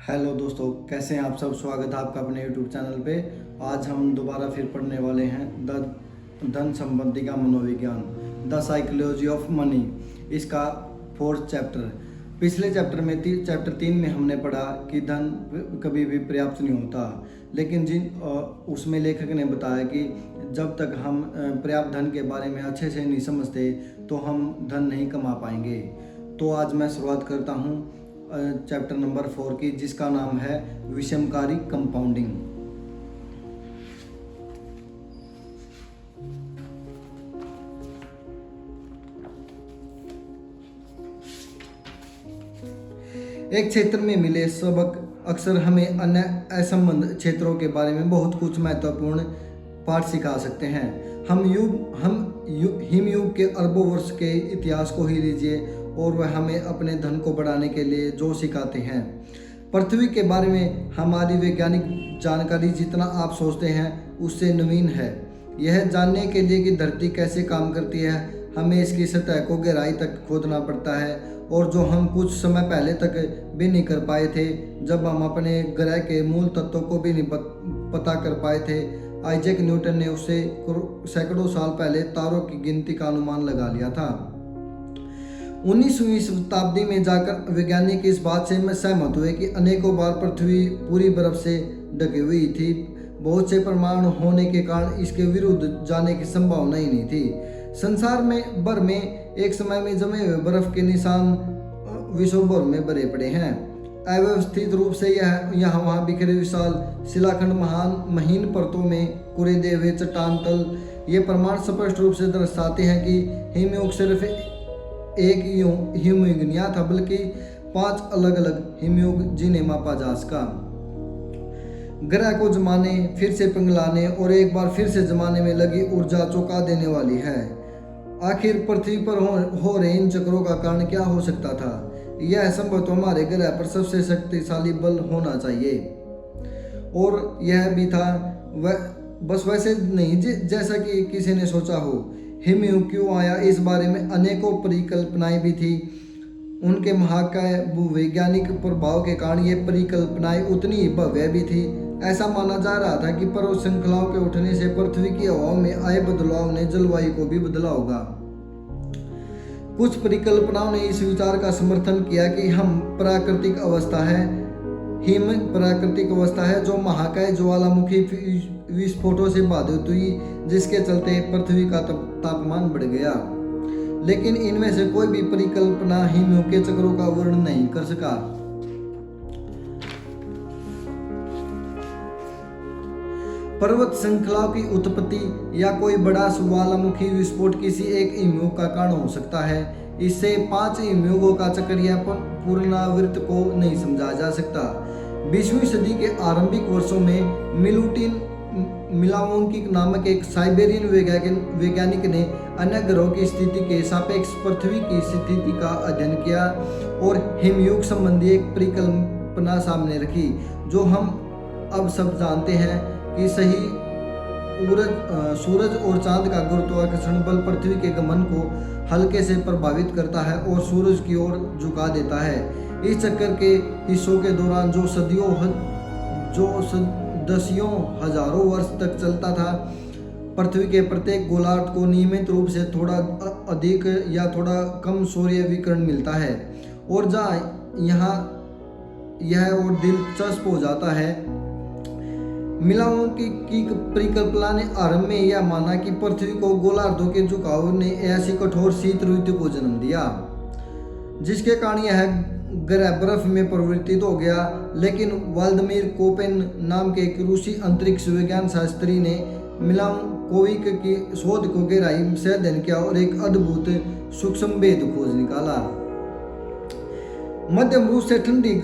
Hello दोस्तों, कैसे हैं आप सब। स्वागत है आपका अपने यूट्यूब चैनल पे। आज हम दोबारा फिर पढ़ने वाले हैं धन संबंधी का मनोविज्ञान, द साइकोलॉजी ऑफ मनी, इसका 4th चैप्टर। पिछले चैप्टर में चैप्टर 3 में हमने पढ़ा कि धन कभी भी पर्याप्त नहीं होता, लेकिन उसमें लेखक ने बताया कि जब तक हम पर्याप्त धन के बारे में अच्छे से नहीं समझते तो हम धन नहीं कमा पाएंगे। तो आज मैं शुरुआत करता हूँ चैप्टर नंबर 4 की, जिसका नाम है विषमकारी कंपाउंडिंग। एक क्षेत्र में मिले सबक अक्सर हमें अन्य असंबद्ध क्षेत्रों के बारे में बहुत कुछ महत्वपूर्ण पाठ सिखा सकते हैं। हिमयुग के अरबों वर्ष के इतिहास को ही लीजिए और वह हमें अपने धन को बढ़ाने के लिए जो सिखाते हैं। पृथ्वी के बारे में हमारी वैज्ञानिक जानकारी जितना आप सोचते हैं उससे नवीन है। यह जानने के लिए कि धरती कैसे काम करती है, हमें इसकी सतह को गहराई तक खोदना पड़ता है, और जो हम कुछ समय पहले तक भी नहीं कर पाए थे, जब हम अपने ग्रह के मूल तत्वों को भी नहीं पता कर पाए थे। आइजैक न्यूटन ने उससे सैकड़ों साल पहले तारों की गिनती का अनुमान लगा लिया था। 19वीं शताब्दी में जाकर वैज्ञानिक इस बात से सहमत हुए कि अनेकों बार पृथ्वी पूरी बर्फ से ढकी हुई थी। बहुत से परमाणु होने के कारण इसके विरुद्ध जाने की संभावना ही नहीं थी। संसार में भर में एक समय में जमे हुए बर्फ के निशान विश्व भर में भरे पड़े हैं। अव्यवस्थित रूप से यह यहाँ वहाँ बिखरे विशाल शिलाखंड महीन परतों में कुरेदे हुए चट्टान तल ये प्रमाण स्पष्ट रूप से दर्शाते हैं कि हिमयुग सिर्फ एक हिमयुग नहीं था, बल्कि 5 अलग अलग हिमयुग जिन्हें मापा जा सका। ग्रह को जमाने, फिर से पिघलाने और एक बार फिर से जमाने में लगी ऊर्जा चौंका देने वाली है। आखिर पृथ्वी पर हो रहे इन चक्रों का कारण क्या हो सकता था? यह संभवतः हमारे ग्रह पर सबसे शक्तिशाली बल होना चाहिए, और यह भी था बस वैसे नहीं जैसा कि किसी ने सोचा हो। हिमयुग क्यों आया, इस बारे में अनेकों परिकल्पनाएं भी थी। उनके महाकाय भूवैज्ञानिक प्रभाव के कारण ये परिकल्पनाएं उतनी ही भव्य भी थी। ऐसा माना जा रहा था कि पर्वत श्रृंखलाओं के उठने से पृथ्वी की हवाओं में आए बदलाव ने जलवायु को भी बदला होगा। कुछ परिकल्पनाओं ने इस विचार का समर्थन किया कि हम प्राकृतिक अवस्था है, हिम प्राकृतिक अवस्था है जो महाकाय ज्वालामुखी विस्फोटों से बाधित हुई, जिसके चलते पृथ्वी का तापमान बढ़ गया। लेकिन इनमें से कोई भी परिकल्पना हिमयुग के चक्रों का वर्णन नहीं कर सका। पर्वत श्रृंखलाओं की उत्पत्ति या कोई बड़ा ज्वालामुखी विस्फोट किसी एक हिमयुग का कारण हो सकता है। इससे 5 हिमयुगों का चक्र या पुनरावृत्त को नहीं समझा जा सकता। 20वीं सदी के आरंभिक वर्षों में मिलावोंकिक नामक एक साइबेरियन वैज्ञानिक ने अन्य ग्रहों की स्थिति के सापेक्ष पृथ्वी की स्थिति का अध्ययन किया और हिमयुग संबंधी एक परिकल्पना सामने रखी, जो हम अब सब जानते हैं कि सूरज और चांद का गुरुत्वाकर्षण बल पृथ्वी के गमन को हल्के से प्रभावित करता है और सूरज की ओर झुका देता है। इस चक्कर के हिस्सों के दौरान जो दसियों हजारों वर्ष तक चलता था, पृथ्वी के प्रत्येक गोलार्ध को नियमित रूप से थोड़ा अधिक या थोड़ा कम सूर्य विकिरण मिलता है। और जहाँ यहाँ यह और दिलचस्प हो जाता है, मिलावों की परिकल्पना ने आरंभ में यह माना कि पृथ्वी को गोलार्धों के झुकाव ने ऐसी कठोर शीत ऋतु को जन्म दिया, जिसके कारण यह ग्रह बर्फ में परिवर्तित हो गया। लेकिन व्लादिमीर कोपेन नाम के एक रूसी अंतरिक्ष विज्ञान शास्त्री ने मिलावोविक की शोध को गहराई से अध्ययन किया और एक अद्भुत सूक्ष्म भेद खोज निकाला। मध्यम रूप से ठंडी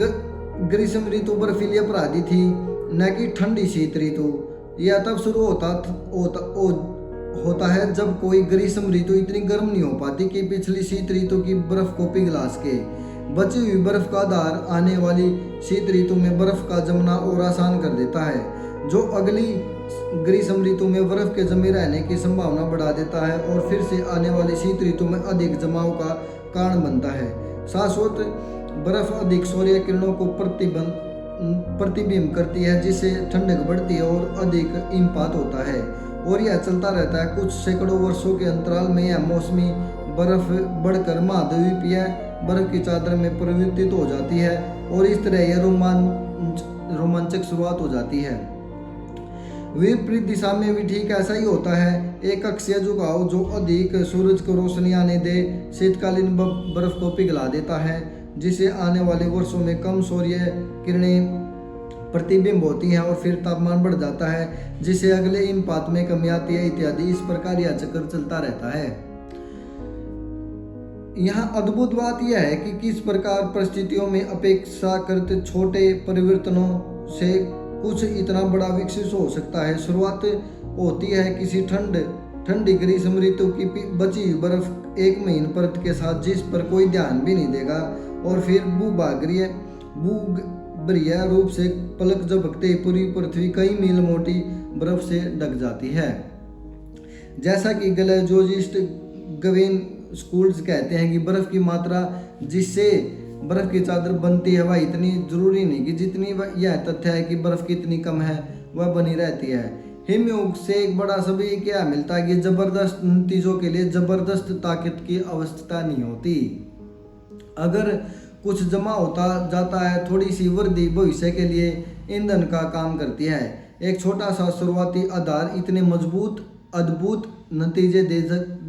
ग्रीष्म ऋतु बर्फीली अपराधी थी, न कि ठंडी शीत ऋतु। यह तब शुरू होता है जब कोई ग्रीष्म ऋतु इतनी गर्म नहीं हो पाती कि पिछली शीत ऋतु की बर्फ को पिघला सके। बची हुई बर्फ का आधार आने वाली शीत ऋतु में बर्फ का जमना और आसान कर देता है, जो अगली ग्रीष्म ऋतु में बर्फ के जमे रहने की संभावना बढ़ा देता है और फिर से आने वाली शीत ऋतु में अधिक जमाव का कारण बनता है। शाश्वत बर्फ अधिक सूर्य किरणों को प्रतिबिंब करती है, जिससे ठंडक बढ़ती है और अधिक हिमपात होता है। और यह चलता रहता है। कुछ सैकड़ों वर्षों के अंतराल में यह मौसमी बर्फ बढ़कर महाद्वीपीय बर्फ की चादर में परिवर्तित हो जाती है और इस तरह यह रोमांचक शुरुआत हो जाती है। विपरीत दिशा में भी ठीक ऐसा ही होता है। एक अक्षीय झुकाव जो अधिक सूरज को रोशनी आने दे शीतकालीन बर्फ को पिघला देता है, जिसे आने वाले वर्षों में कम सूर्य किरणें प्रतिबिंब होती हैं और फिर तापमान बढ़ जाता है, जिससे अगले हिमपात में कमी आती है इत्यादि। इस प्रकार यह चक्र चलता रहता है। यहाँ अद्भुत बात यह है कि किस प्रकार परिस्थितियों में अपेक्षाकृत छोटे परिवर्तनों से कुछ इतना बड़ा विकसित हो सकता है। शुरुआत होती है किसी ठंडी ग्रीष्म ऋतु की बची हुई बर्फ एक महीन परत के साथ, जिस पर कोई ध्यान भी नहीं देगा, और फिर भूगर्भीय रूप से पलक झपकते ही पूरी पृथ्वी कई मील मोटी बर्फ से ढक जाती है। जैसा कि ग्लेजियोलॉजिस्ट गवेन स्कूल्स कहते हैं कि बर्फ की मात्रा जिससे बर्फ की चादर बनती है वह इतनी जरूरी नहीं कि जितनी यह तथ्य है कि बर्फ कितनी कम है वह बनी रहती है। हिमयुग से एक बड़ा सभी क्या मिलता है कि जबरदस्त नतीजों के लिए जबरदस्त ताकत की आवश्यकता नहीं होती। अगर कुछ जमा होता जाता है, थोड़ी सी वृद्धि भविष्य के लिए ईंधन का काम करती है। एक छोटा सा शुरुआती आधार इतने मजबूत अद्भुत नतीजे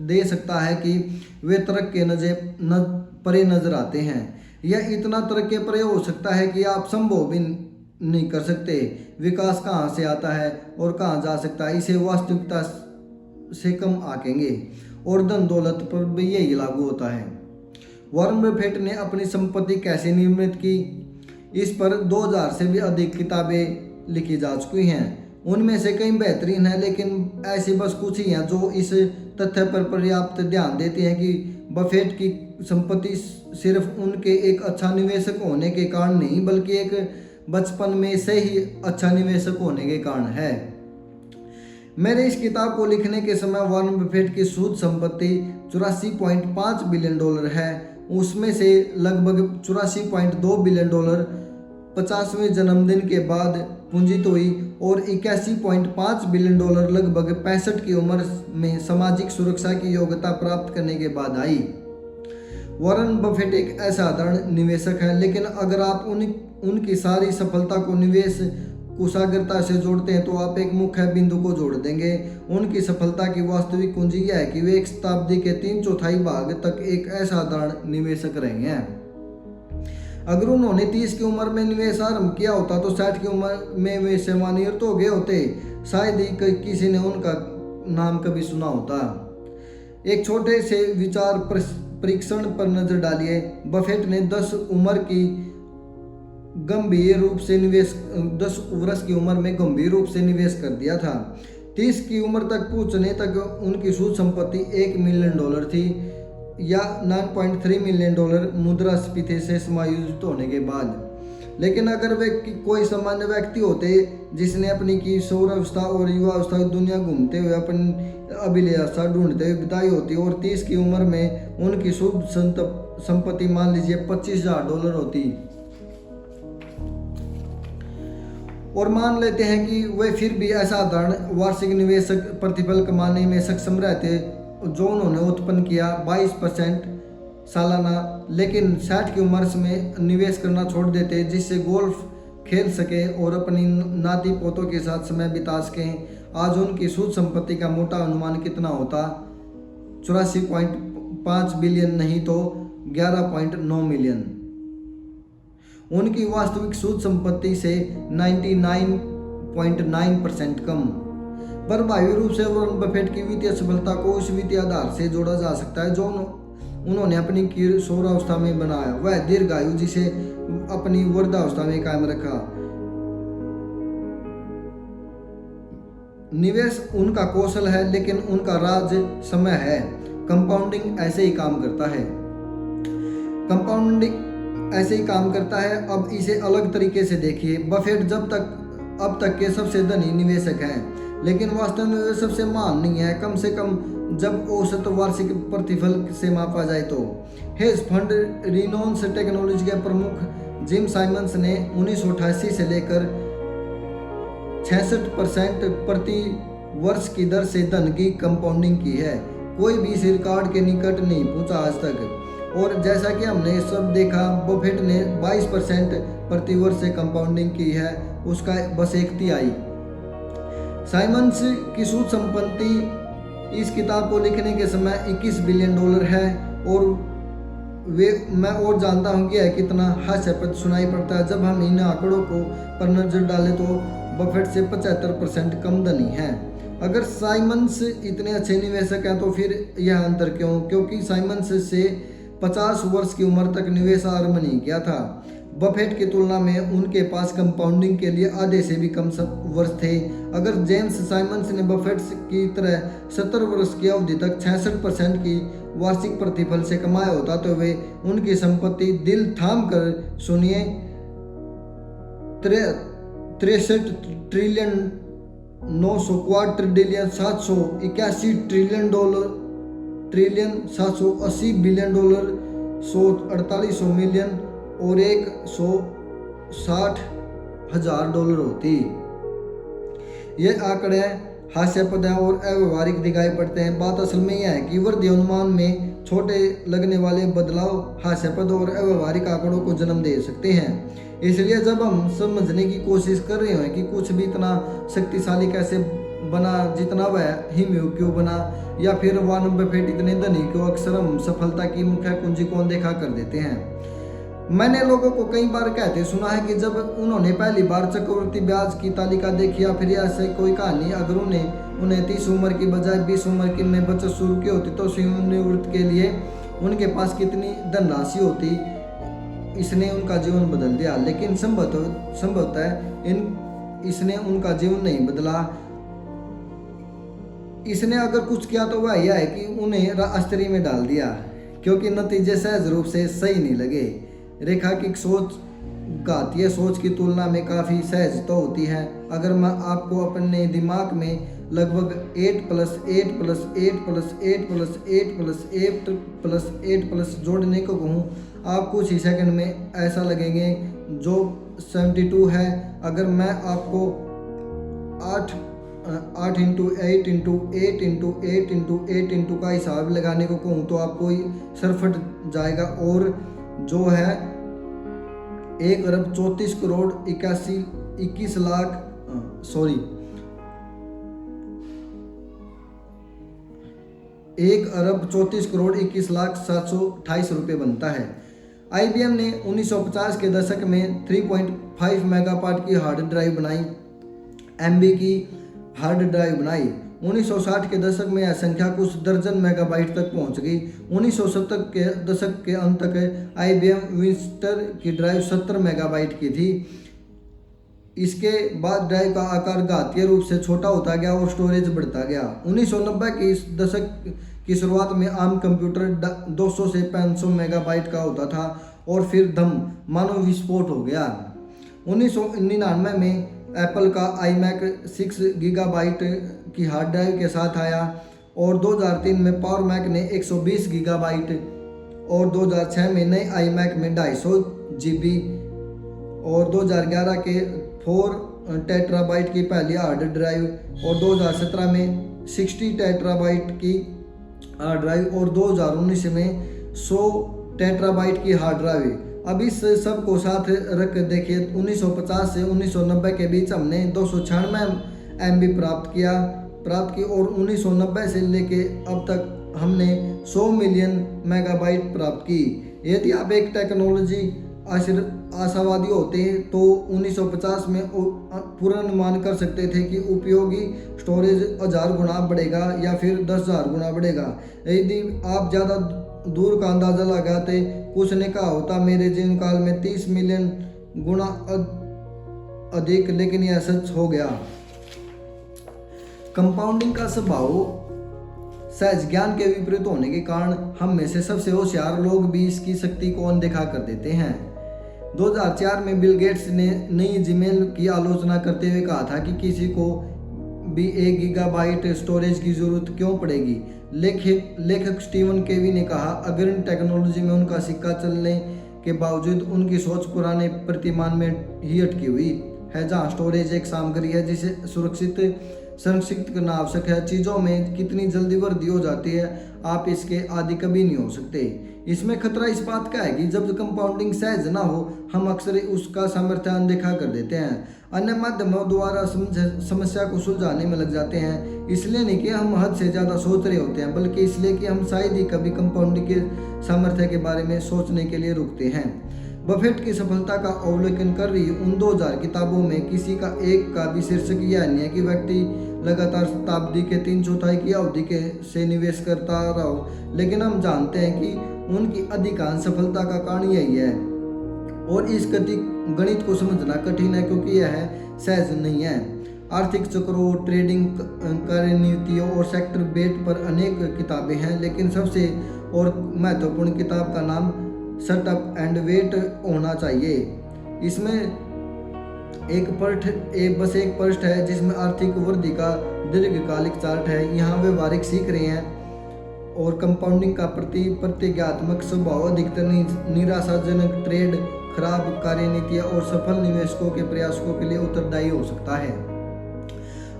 दे सकता है कि वे तरक् के परे नजर आते हैं। यह इतना तरक्के परे हो सकता है कि आप संभव भी नहीं कर सकते। विकास कहाँ से आता है और कहाँ जा सकता है, इसे वास्तविकता से कम आंकेंगे, और धन दौलत पर भी यही लागू होता है। वॉरेन बफेट ने अपनी संपत्ति कैसे निर्मित की, इस पर 2000 से भी अधिक किताबें लिखी जा चुकी हैं। उनमें से कई बेहतरीन हैं, लेकिन ऐसी बस कुछ ही हैं जो इस तथ्य पर पर्याप्त ध्यान देती हैं कि बफेट की संपत्ति सिर्फ उनके एक अच्छा निवेशक होने के कारण नहीं, बल्कि एक बचपन में से ही अच्छा निवेशक होने के कारण है। मेरे इस किताब को लिखने के समय वॉरेन बफेट की शुद्ध संपत्ति $84.5 बिलियन है। उसमें से लगभग $84.2 बिलियन 50वें जन्मदिन के बाद पूंजित हुई और $81.5 बिलियन लगभग 65 की उम्र में सामाजिक सुरक्षा की योग्यता प्राप्त करने के बाद आई। वॉरेन बफेट एक असाधारण निवेशक है, लेकिन अगर आप उनकी सारी सफलता को निवेश कुशाग्रता से जोड़ते हैं तो आप एक मुख्य बिंदु को जोड़ देंगे। उनकी सफलता की वास्तविक कुंजी यह है कि वे एक शताब्दी के 3/4 भाग तक एक असाधारण निवेशक रहे हैं। अगर उन्होंने 30 की उम्र में निवेश आरंभ किया होता तो 60 की उम्र में वे सेवानिवृत्त हो गए होते। शायद ही किसी ने उनका नाम कभी सुना होता। एक छोटे से विचार परीक्षण पर नजर डालिए। बफेट ने 10 वर्ष की उम्र में गंभीर रूप से निवेश कर दिया था। 30 की उम्र तक पहुंचने तक उनकी शुद्ध संपत्ति $1 मिलियन थी, या $9.3 मिलियन मुद्रास्फीति से समायोजित होने के बाद। लेकिन अगर वे कोई सामान्य व्यक्ति होते जिसने अपनी किशोरावस्था और युवावस्था दुनिया घूमते हुए अपनी अभिलाषा ढूंढते हुए बिताई होती और 30 की उम्र में उनकी शुद्ध संपत्ति मान लीजिए $25,000 होती, और मान लेते हैं कि वे फिर भी असाधारण वार्षिक निवेशक प्रतिफल कमाने में सक्षम रहते जो उन्होंने उत्पन्न किया 22% सालाना, लेकिन 60 की उम्र में निवेश करना छोड़ देते जिससे गोल्फ खेल सके और अपनी नाती पोतों के साथ समय बिता सकें, आज उनकी शुद्ध संपत्ति का मोटा अनुमान कितना होता? 84.5 बिलियन नहीं तो 11.9 मिलियन। उनकी वास्तविक शुद्ध संपत्ति से 99.9% कम। प्रभावी रूप से वॉरेन बफेट की वित्तीय सफलता को उस वित्तीय आधार से जोड़ा जा सकता है जो उन्होंने अपनी किशोरावस्था में बनाया, वह दीर्घायु जिसे अपनी वृद्धावस्था में कायम रखा। निवेश उनका कौशल है, लेकिन उनका राज समय है। कंपाउंडिंग ऐसे ही काम करता है। अब इसे अलग तरीके से देखिए। बफेट अब तक के सबसे धनी निवेशक हैं, लेकिन वास्तव में वे सबसे महान नहीं है, कम से कम जब औसत वार्षिक प्रतिफल से मापा जाए तो। हेज फंड रिनाउंस टेक्नोलॉजी के प्रमुख जिम साइमंस ने 1988 से लेकर 66% प्रति वर्ष की दर से धन की कंपाउंडिंग की है। कोई भी इस रिकॉर्ड के निकट नहीं पहुंचा आज तक। और जैसा कि हमने सब देखा, बफेट ने 22% प्रति वर्ष से कंपाउंडिंग की है, उसका बस 1/3। साइमंस की सूद संपत्ति इस किताब को लिखने के समय $21 बिलियन है। और मैं और जानता हूँ कि यह कितना हास्यास्पद सुनाई पड़ता है जब हम इन आंकड़ों को पर नजर डालें तो बफेट से 75% कम धनी है। अगर साइमंस इतने अच्छे निवेशक हैं तो फिर यह अंतर क्यों? क्योंकि साइमंस से 50 वर्ष की उम्र तक निवेश आरंभ नहीं किया था। बफेट की तुलना में उनके पास कंपाउंडिंग के लिए आधे से भी कम वर्ष थे। अगर जेम्स साइमंस ने बफेट की तरह 70 वर्ष की अवधि तक 66% की वार्षिक प्रतिफल से कमाया होता तो वे उनकी संपत्ति दिल थाम कर सुनिए 63 trillion 900 trillion 781 trillion trillion 780 billion dollar 148 million और 160 हजार डॉलर होती। ये आंकड़े हास्यास्पद है और अव्यवहारिक दिखाई पड़ते हैं। बात असल में यह है कि वृद्धि अनुमान में छोटे लगने वाले बदलाव हास्यास्पद और अव्यवहारिक आंकड़ों को जन्म दे सकते हैं। इसलिए जब हम समझने की कोशिश कर रहे हैं कि कुछ भी इतना शक्तिशाली कैसे बना जितना वह हिम्यू क्यों बना, या फिर वॉरेन बफेट इतने धनी क्यों, अक्सर हम सफलता की मुख्य कुंजी को अनदेखा कर देते हैं। मैंने लोगों को कई बार कहते सुना है कि जब उन्होंने पहली बार चक्रवृद्धि ब्याज की तालिका देखी या फिर ऐसे कोई कहानी, अगर उन्हें 30 उम्र की बजाय 20 उम्र की में बचत शुरू की होती तो सेवानिवृत्ति के लिए उनके पास कितनी धनराशि होती। इसने उनका जीवन बदल दिया। लेकिन संभवतः इसने उनका जीवन नहीं बदला। इसने अगर कुछ किया तो वह यह है कि उन्हें राजस्त्री में डाल दिया, क्योंकि नतीजे सहज रूप से सही नहीं लगे। रेखांकित सोच घातीय सोच की तुलना में काफ़ी सहज तो होती है। अगर मैं आपको अपने दिमाग में लगभग 8+8+8+8+8+8+8 जोड़ने को कहूँ, आप कुछ ही सेकंड में ऐसा लगेंगे जो 72 है। अगर मैं आपको 8 × 8 × 8 का हिसाब लगाने को कहूँ तो आपको सरफट जाएगा, और जो है 1,34,21,728 रुपये बनता है। IBM ने 1950 के दशक में 3.5 मेगावाट की हार्ड ड्राइव बनाई, MB की हार्ड ड्राइव बनाई। 1960 के दशक में यह संख्या कुछ दर्जन मेगाबाइट तक पहुंच गई। 1970 के दशक के अंत तक IBM विंस्टर की ड्राइव 70 मेगाबाइट की थी। इसके बाद ड्राइव का आकार घातीय रूप से छोटा होता गया और स्टोरेज बढ़ता गया। 1990 के इस दशक की शुरुआत में आम कंप्यूटर 200 से 500 मेगाबाइट का होता था और फिर मानो विस्फोट हो गया। 1999 में एप्पल का iMac 6 गीगाबाइट की हार्ड ड्राइव के साथ आया, और 2003 में पावर मैक ने 120 गीगाबाइट, और 2006 में नए iMac में 250 GB, और 2011 के 4 टेट्राबाइट की पहली हार्ड ड्राइव, और 2017 में 60 टेट्राबाइट की हार्ड ड्राइव, और 2019 में 100 टेट्राबाइट की हार्ड ड्राइव। अब इस सब को साथ रख देखिए, 1950 से 1990 के बीच हमने 296 MB प्राप्त की, और 1990 से लेके अब तक हमने 100 मिलियन मेगाबाइट प्राप्त की। यदि आप एक टेक्नोलॉजी आशावादी होते तो 1950 में पूर्वानुमान कर सकते थे कि उपयोगी स्टोरेज 1000 गुना बढ़ेगा या फिर 10,000 गुना बढ़ेगा। यदि आप ज़्यादा दूर का अंदाज़ा लगाते, कुछ ने कहा होता मेरे जीवन काल में 30 मिलियन गुना अधिक, लेकिन यह सच हो गया। कंपाउंडिंग का स्वभाव सहज ज्ञान के विपरीत होने के कारण हम में से सबसे होशियार लोग भी इसकी शक्ति को अनदेखा कर देते हैं। 2004 में बिल गेट्स ने नई जीमेल की आलोचना करते हुए कहा था कि किसी को भी 1 गीगाबाइट स्टोरेज की जरूरत क्यों पड़ेगी। लेखक स्टीवन केवी ने कहा, अगर इन टेक्नोलॉजी में उनका सिक्का चलने के बावजूद उनकी सोच पुराने प्रतिमान में ही अटकी हुई है, जहाँ स्टोरेज एक सामग्री है जिसे संरक्षित करना आवश्यक है। चीज़ों में कितनी जल्दी वृद्धि हो जाती है, आप इसके आदि कभी नहीं हो सकते। इसमें खतरा इस बात का है कि जब कंपाउंडिंग सहज ना हो, हम अक्सर उसका सामर्थ्य अनदेखा कर देते हैं, अन्य माध्यमों द्वारा समस्या को सुलझाने में लग जाते हैं। इसलिए नहीं कि हम हद से ज़्यादा सोच रहे होते हैं, बल्कि इसलिए कि हम शायद ही कभी कंपाउंडिंग के सामर्थ्य के बारे में सोचने के लिए रुकते हैं। बफेट की सफलता का अवलोकन कर रही उन 2000 किताबों में किसी का एक का भी शीर्षक यह नहीं है कि व्यक्ति लगातार शताब्दी के 3/4 की अवधि के से निवेश करता रहा हो, लेकिन हम जानते हैं कि उनकी अधिकांश सफलता का कारण यही है। और इस गणित को समझना कठिन है क्योंकि यह सहज नहीं है। आर्थिक चक्रों, ट्रेडिंग कार्यनीतियों और सेक्टर बेट पर अनेक किताबें हैं, लेकिन सबसे और महत्वपूर्ण किताब का नाम सेटअप एंड वेट होना चाहिए। इसमें बस एक पृष्ठ है जिसमें आर्थिक वृद्धि का दीर्घकालिक चार्ट है। यहाँ व्यवहारिक सीख रहे हैं और कंपाउंडिंग का प्रतीकात्मक स्वभाव अधिकतर निराशाजनक ट्रेड, खराब कार्यनीतियाँ और सफल निवेशकों के प्रयासों के लिए उत्तरदायी हो सकता है।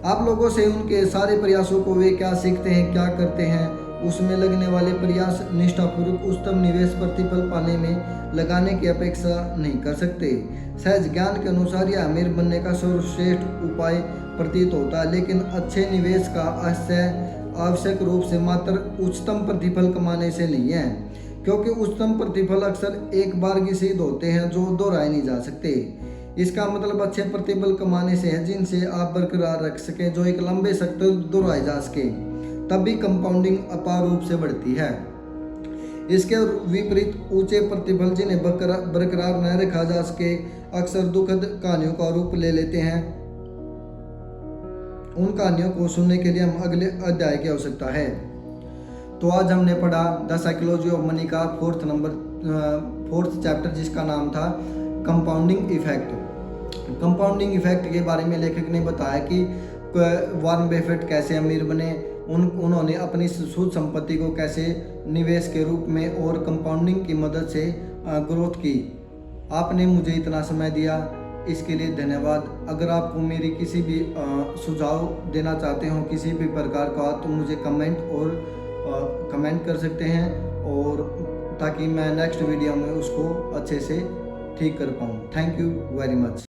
आप लोगों से उनके सारे प्रयासों को वे क्या सीखते हैं, क्या करते हैं, उसमें लगने वाले प्रयास निष्ठापूर्वक उच्चतम निवेश प्रतिफल पाने में लगाने की अपेक्षा नहीं कर सकते। सहज ज्ञान के अनुसार यह अमीर बनने का सर्वश्रेष्ठ उपाय प्रतीत होता है, लेकिन अच्छे निवेश का आवश्यक रूप से मात्र उच्चतम प्रतिफल कमाने से नहीं है, क्योंकि उच्चतम प्रतिफल अक्सर एक बार की सिद्ध होते हैं जो दोहराए नहीं जा सकते। इसका मतलब अच्छे प्रतिफल कमाने से है जिनसे आप बरकरार रख सकें, जो एक लंबे सत्र दोहराए जा सके, तब भी कंपाउंडिंग अपार रूप से बढ़ती है। इसके विपरीत ऊंचे प्रतिफल जिन्हें बरकरार न रखा जा सके अक्सर दुखद कहानियों का रूप ले लेते हैं। उन कहानियों को सुनने के लिए हम अगले अध्याय की आवश्यकता है। तो आज हमने पढ़ा द साइकोलॉजी ऑफ मनी का फोर्थ चैप्टर, जिसका नाम था कंपाउंडिंग इफेक्ट। कंपाउंडिंग इफेक्ट के बारे में लेखक ने बताया कि वॉरेन बफेट कैसे अमीर बने, उन्होंने अपनी शुद्ध संपत्ति को कैसे निवेश के रूप में और कंपाउंडिंग की मदद से ग्रोथ की। आपने मुझे इतना समय दिया, इसके लिए धन्यवाद। अगर आपको मेरी किसी भी सुझाव देना चाहते हो किसी भी प्रकार का, तो मुझे कमेंट कर सकते हैं, और ताकि मैं नेक्स्ट वीडियो में उसको अच्छे से ठीक कर पाऊँ। Thank you very much.